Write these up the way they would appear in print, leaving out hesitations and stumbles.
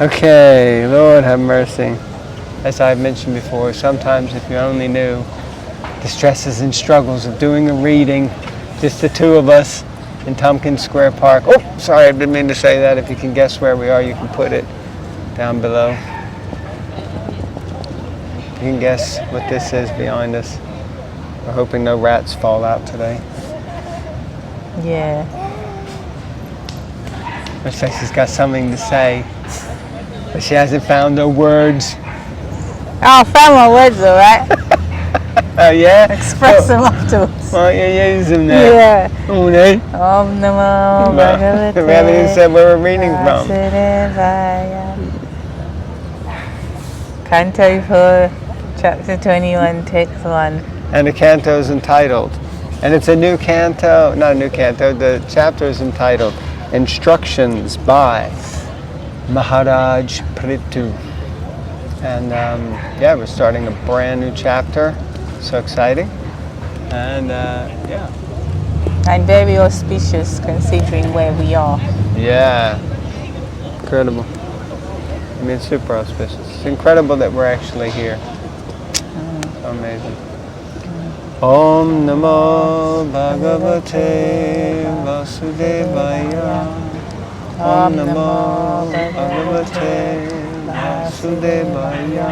Okay, Lord have mercy. As I've mentioned before, sometimes if you only knew the stresses and struggles of doing a reading, just the two of us in Tompkins Square Park. Oh, sorry, I didn't mean to say that. If you can guess where we are, you can put it down below. You can guess what this is behind us. We're hoping no rats fall out today. Yeah. Looks like she's got something to say, but she hasn't found her words. Oh, I found my words, all right. Oh, yeah? Express them afterwards. Why don't you use them then? Yeah. Oh, no. Om Namo Bhagavate. We haven't even said where we're reading from. Vasudevaya. Canto 4, Chapter 21, Text 1. And the canto is entitled, and it's a new canto, not a new canto, the chapter is entitled Instructions by Maharaj Prithu. And yeah, we're starting a brand new chapter. So exciting. And yeah. And very auspicious considering where we are. Yeah. Incredible. I mean, super auspicious. It's incredible that we're actually here. So amazing. Om Namo Bhagavate Vasudevaya. Om Namo Bhagavate Vasudevaya.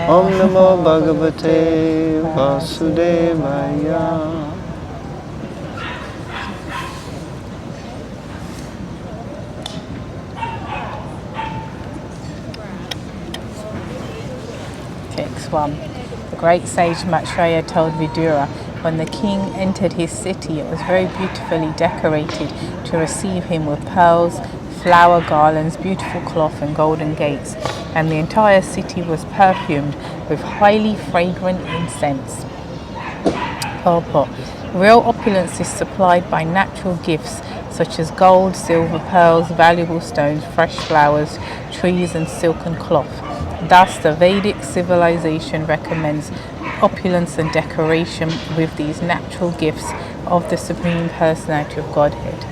Om Namo Bhagavate Vasudevaya. Text 1. The great sage Maitreya told Vidura, when the king entered his city, it was very beautifully decorated to receive him with pearls, flower garlands, beautiful cloth and golden gates, and the entire city was perfumed with highly fragrant incense. Purport. Real opulence is supplied by natural gifts such as gold, silver, pearls, valuable stones, fresh flowers, trees and silken cloth. Thus, the Vedic civilization recommends opulence and decoration with these natural gifts of the Supreme Personality of Godhead.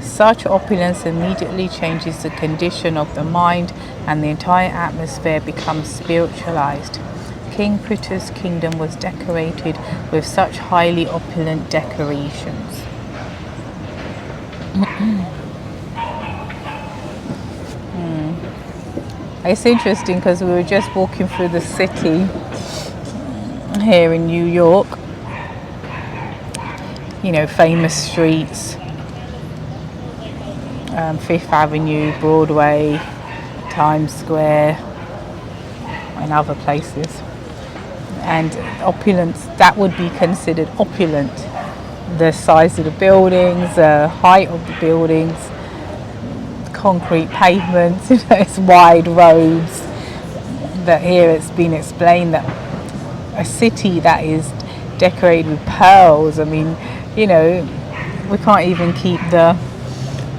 Such opulence immediately changes the condition of the mind and the entire atmosphere becomes spiritualized. King Prithu's kingdom was decorated with such highly opulent decorations. It's interesting because we were just walking through the city here in New York. You know, famous streets. Fifth Avenue, Broadway, Times Square, and other places. And opulence, that would be considered opulent. The size of the buildings, the height of the buildings, concrete pavements, you know, it's wide roads. But here it's been explained that a city that is decorated with pearls, I mean, you know, we can't even keep the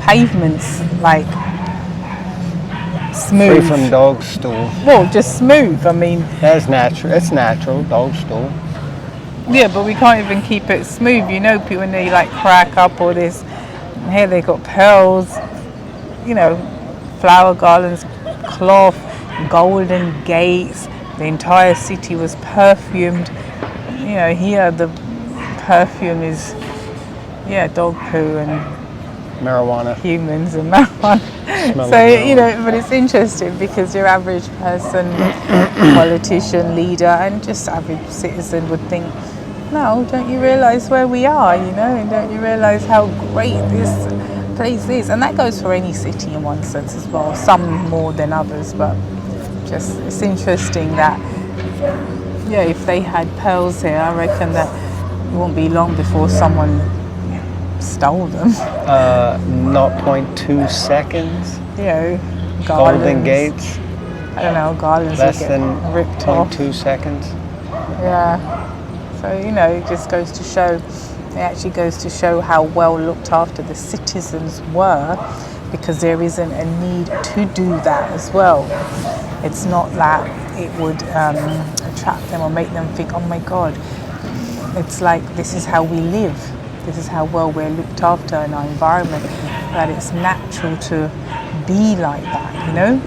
pavements like smooth. Free from dog stool. Well, just smooth. I mean, that's natural. It's natural, dog stool. Yeah, but we can't even keep it smooth. You know, people when they like crack up all this. Here they got pearls, you know, flower garlands, cloth, golden gates. The entire city was perfumed. You know, here the perfume is, yeah, dog poo and marijuana, humans and marijuana. So, you know, but it's interesting because your average person, politician, leader, and just average citizen would think, no, don't you realise where we are, you know, and don't you realise how great this place is? And that goes for any city in one sense as well, some more than others, but just it's interesting that, yeah, if they had pearls here, I reckon that it won't be long before someone stole them. 0.2 seconds. You know, golden garlands, gates. I don't know, garlands less will get than ripped off. 0.2 seconds. Yeah. So, you know, it just goes to show, it actually goes to show how well looked after the citizens were, because there isn't a need to do that as well. It's not that it would attract them or make them think, oh my God, it's like this is how we live. This is how well we're looked after in our environment, that it's natural to be like that, you know?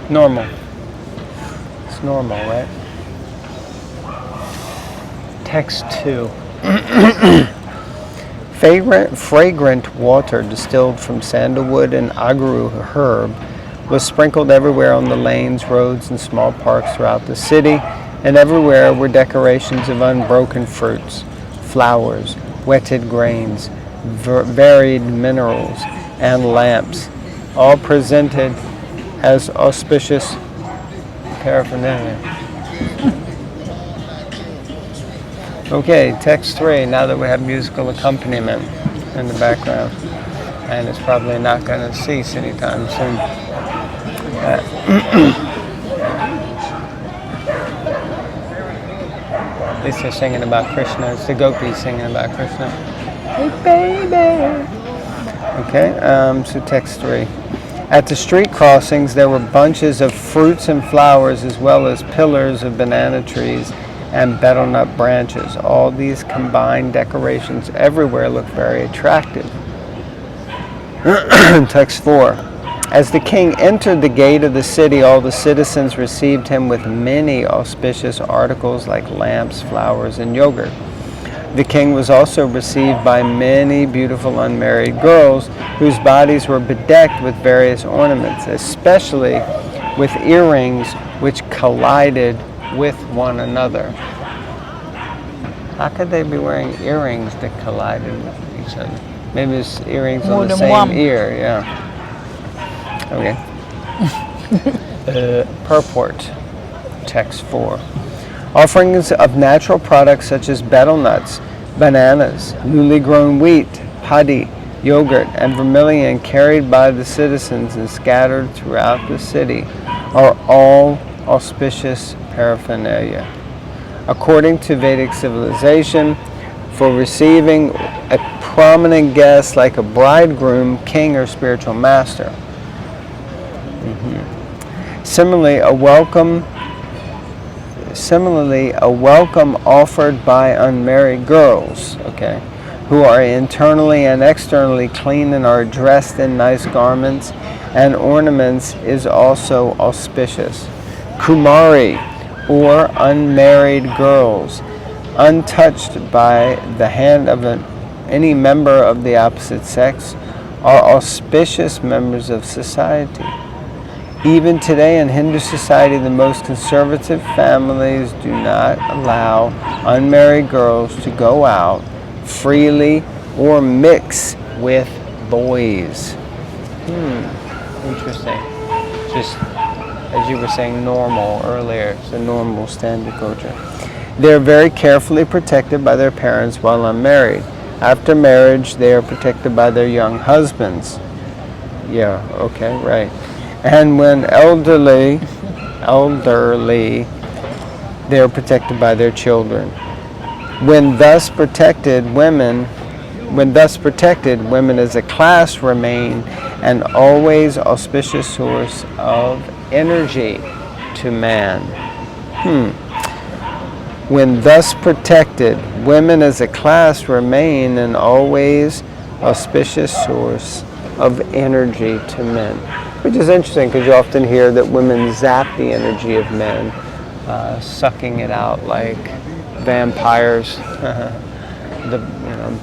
Normal. It's normal, right? Text 2. Fragrant water distilled from sandalwood and agaru herb was sprinkled everywhere on the lanes, roads, and small parks throughout the city, and everywhere were decorations of unbroken fruits, flowers, wetted grains, varied minerals, and lamps, all presented as auspicious paraphernalia. Okay, text 3, now that we have musical accompaniment in the background, and it's probably not going to cease anytime soon. At least they're singing about Krishna. It's the gopis singing about Krishna. Hey, baby! Okay, so text 3. At the street crossings, there were bunches of fruits and flowers, as well as pillars of banana trees and betel nut branches. All these combined decorations everywhere look very attractive. Text 4. As the king entered the gate of the city, all the citizens received him with many auspicious articles like lamps, flowers, and yogurt. The king was also received by many beautiful unmarried girls whose bodies were bedecked with various ornaments, especially with earrings which collided with one another. How could they be wearing earrings that collided with each other? Maybe it's earrings More on the than same one. ear, yeah. Okay. Purport, text 4. Offerings of natural products such as betel nuts, bananas, newly grown wheat, paddy, yogurt, and vermilion carried by the citizens and scattered throughout the city are all auspicious paraphernalia. According to Vedic civilization, for receiving a prominent guest like a bridegroom, king, or spiritual master. Similarly, a welcome offered by unmarried girls, okay, who are internally and externally clean and are dressed in nice garments and ornaments is also auspicious. Kumari, or unmarried girls, untouched by the hand of any member of the opposite sex, are auspicious members of society. Even today in Hindu society, the most conservative families do not allow unmarried girls to go out freely or mix with boys. Interesting. Just as you were saying, normal earlier. It's a normal standard culture. They are very carefully protected by their parents while unmarried. After marriage, they are protected by their young husbands. Yeah, okay, right. And when elderly, they are protected by their children. When thus protected, women as a class remain an always auspicious source of energy to man. When thus protected, women as a class remain an always auspicious source of energy to men. Which is interesting because you often hear that women zap the energy of men, sucking it out like vampires, the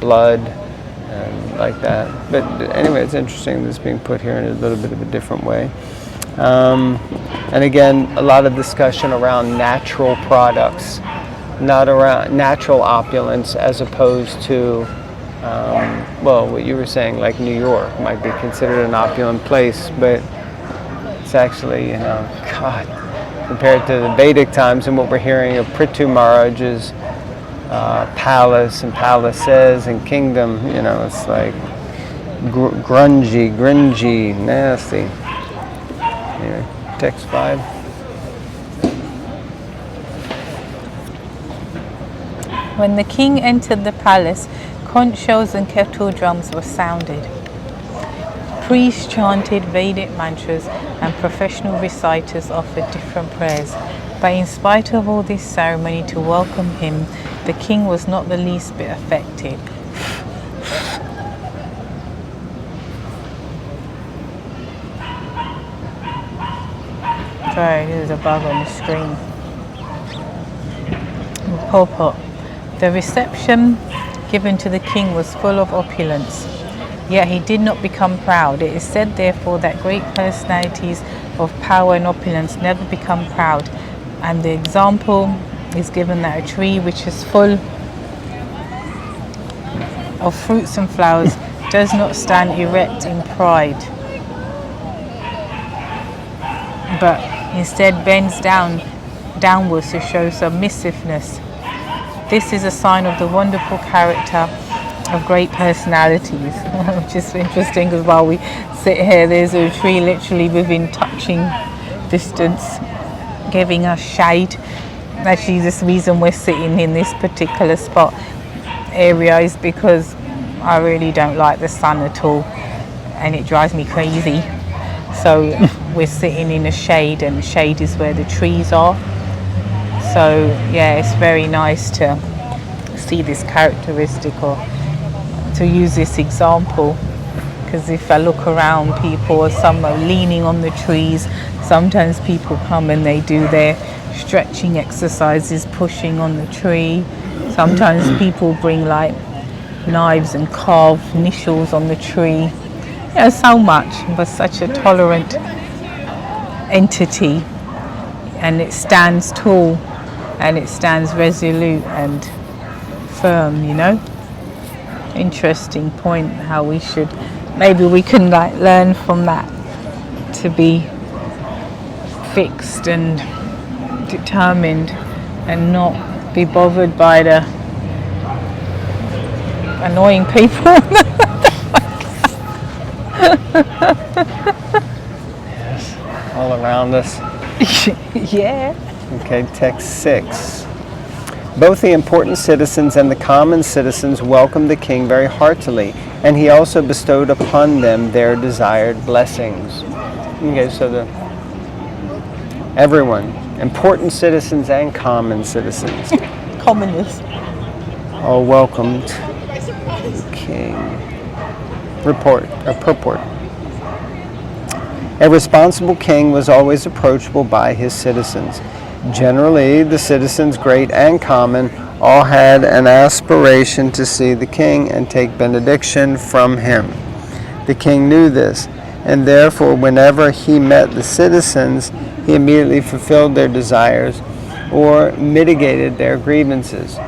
blood and like that. But anyway, it's interesting that it's being put here in a little bit of a different way. And again, a lot of discussion around natural products, not around natural opulence as opposed to what you were saying, like New York might be considered an opulent place, but it's actually, God, compared to the Vedic times and what we're hearing of Prithu Maharaj's palace and palaces and kingdom, it's like grungy, nasty. Anyway, text 5. When the king entered the palace, conch shells and kettle drums were sounded. Priests chanted Vedic mantras and professional reciters offered different prayers. But in spite of all this ceremony to welcome him, the king was not the least bit affected. Sorry, there's a bug on the screen. Purport. The reception given to the king was full of opulence, yet he did not become proud. It is said, therefore, that great personalities of power and opulence never become proud. And the example is given that a tree which is full of fruits and flowers does not stand erect in pride, but instead bends downwards to show submissiveness. This is a sign of the wonderful character of great personalities. Which is interesting, because while we sit here, there's a tree literally within touching distance, giving us shade. Actually, this reason we're sitting in this particular spot area is because I really don't like the sun at all, and it drives me crazy. So we're sitting in a shade, and shade is where the trees are. So yeah, it's very nice to see this characteristic, or to use this example, because if I look around, people, some are leaning on the trees. Sometimes people come and they do their stretching exercises, pushing on the tree. Sometimes people bring like knives and carve initials on the tree. So much, but such a tolerant entity, and it stands tall, and it stands resolute and firm, Interesting point, how we should, maybe we can like learn from that to be fixed and determined, and not be bothered by the annoying people. Yes, all around us. Yeah. Okay, text 6. Both the important citizens and the common citizens welcomed the king very heartily, and he also bestowed upon them their desired blessings. Okay, so everyone, important citizens and common citizens, Commoners, all welcomed the king. Purport. A responsible king was always approachable by his citizens. Generally, the citizens, great and common, all had an aspiration to see the king and take benediction from him. The king knew this, and therefore whenever he met the citizens, he immediately fulfilled their desires or mitigated their grievances.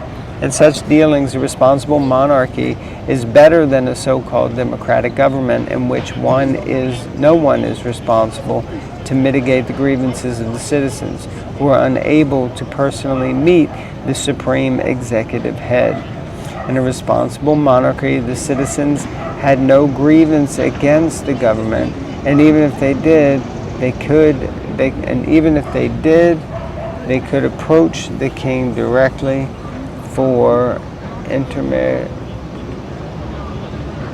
In such dealings, a responsible monarchy is better than a so-called democratic government in which no one is responsible to mitigate the grievances of the citizens who are unable to personally meet the supreme executive head. In a responsible monarchy, the citizens had no grievance against the government, and even if they did, they could approach the king directly for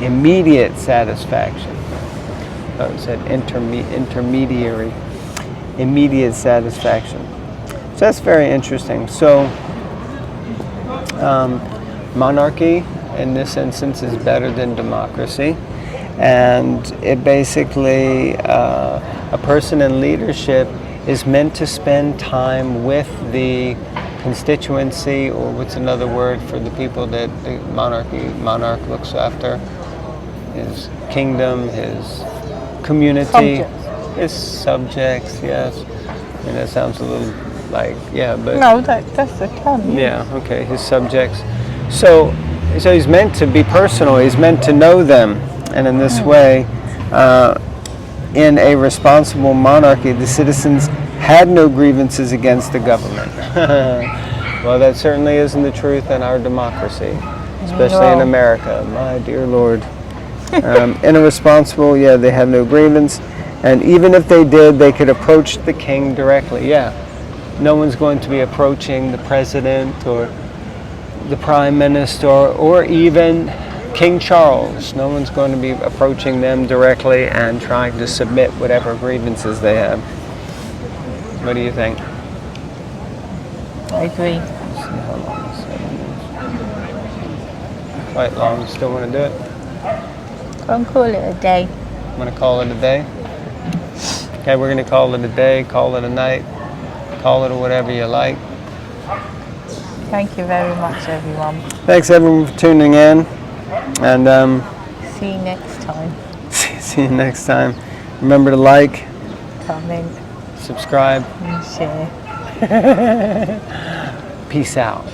immediate satisfaction. Oh, it said intermediary. Immediate satisfaction. So that's very interesting. So monarchy in this instance is better than democracy, and it basically a person in leadership is meant to spend time with the constituency, or what's another word for the people that the monarch looks after, his kingdom, his community, his subjects. Yes, and that sounds a little like, yeah, but no, that's the term. Yeah, okay, his subjects. So he's meant to be personal. He's meant to know them, and in this way, in a responsible monarchy, the citizens had no grievances against the government. Well, that certainly isn't the truth in our democracy, especially in America, my dear Lord. In a responsible, they have no grievance, and even if they did, they could approach the king directly. No one's going to be approaching the president or the prime minister or even King Charles. No one's going to be approaching them directly and trying to submit whatever grievances they have. What do you think? I agree. Let's see how long this is. Quite long. Still want to do it? Go and call it a day. I'm going to call it a day. Okay, we're going to call it a day, call it a night, call it whatever you like. Thank you very much, everyone. Thanks everyone for tuning in, and See you next time. see you next time. Remember to like, Comment subscribe, and share. peace out.